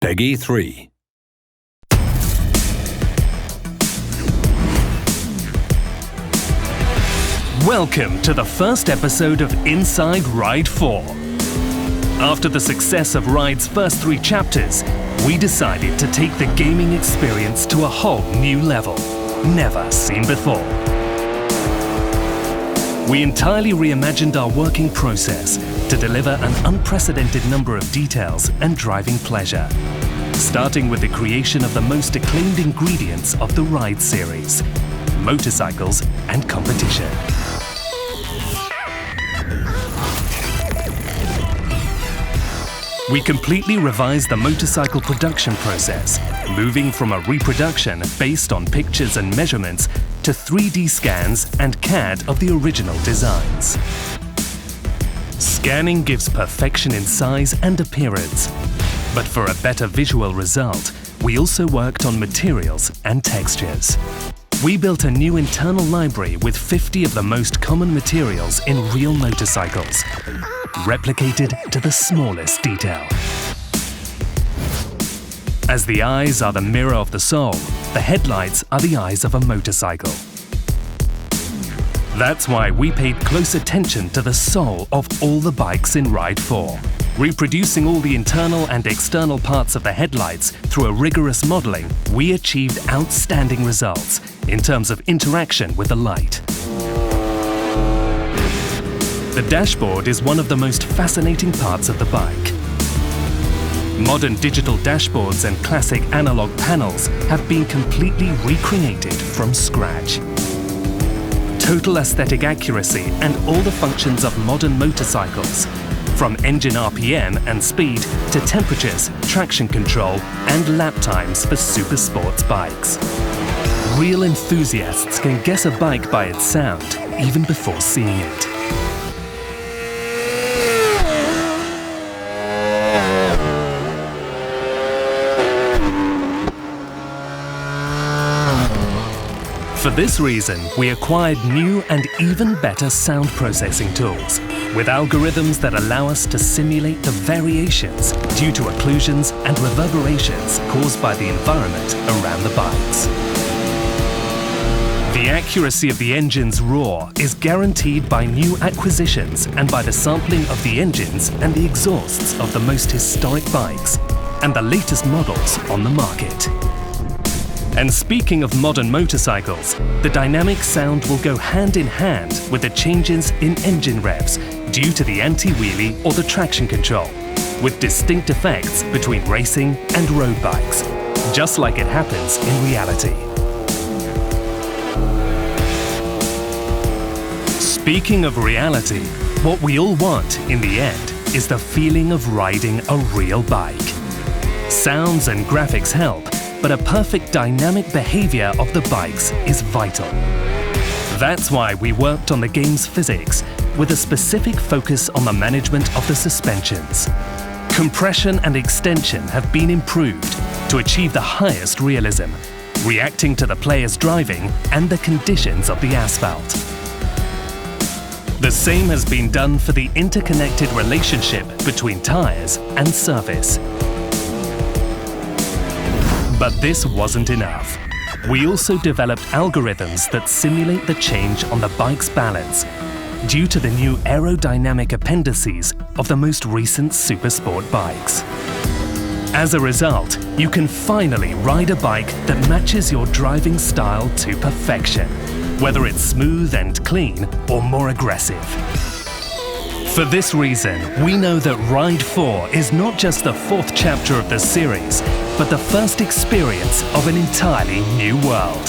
Peggy 3. Welcome to the first episode of Inside Ride 4. After the success of Ride's first 3 chapters, we decided to take the gaming experience to a whole new level, never seen before. We entirely reimagined our working process to deliver an unprecedented number of details and driving pleasure, starting with the creation of the most acclaimed ingredients of the Ride series, motorcycles and competition. We completely revised the motorcycle production process, moving from a reproduction based on pictures and measurements to 3D scans and CAD of the original designs. Scanning gives perfection in size and appearance, but for a better visual result, we also worked on materials and textures. We built a new internal library with 50 of the most common materials in real motorcycles, replicated to the smallest detail. As the eyes are the mirror of the soul, the headlights are the eyes of a motorcycle. That's why we paid close attention to the soul of all the bikes in Ride 4, reproducing all the internal and external parts of the headlights through a rigorous modeling. We achieved outstanding results in terms of interaction with the light. The dashboard is one of the most fascinating parts of the bike. Modern digital dashboards and classic analog panels have been completely recreated from scratch. Total aesthetic accuracy and all the functions of modern motorcycles, from engine RPM and speed to temperatures, traction control and lap times for super sports bikes. Real enthusiasts can guess a bike by its sound even before seeing it. For this reason, we acquired new and even better sound processing tools, with algorithms that allow us to simulate the variations due to occlusions and reverberations caused by the environment around the bikes. The accuracy of the engine's roar is guaranteed by new acquisitions and by the sampling of the engines and the exhausts of the most historic bikes and the latest models on the market. And speaking of modern motorcycles, the dynamic sound will go hand in hand with the changes in engine revs due to the anti-wheelie or the traction control, with distinct effects between racing and road bikes, just like it happens in reality. Speaking of reality, what we all want in the end is the feeling of riding a real bike. Sounds and graphics help, but a perfect dynamic behavior of the bikes is vital. That's why we worked on the game's physics with a specific focus on the management of the suspensions. Compression and extension have been improved to achieve the highest realism, reacting to the player's driving and the conditions of the asphalt. The same has been done for the interconnected relationship between tires and surface. But this wasn't enough. We also developed algorithms that simulate the change on the bike's balance due to the new aerodynamic appendices of the most recent supersport bikes. As a result, you can finally ride a bike that matches your driving style to perfection, whether it's smooth and clean or more aggressive. For this reason, we know that Ride 4 is not just the 4th chapter of the series, but the first experience of an entirely new world.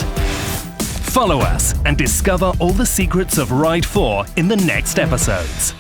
Follow us and discover all the secrets of Ride 4 in the next episodes.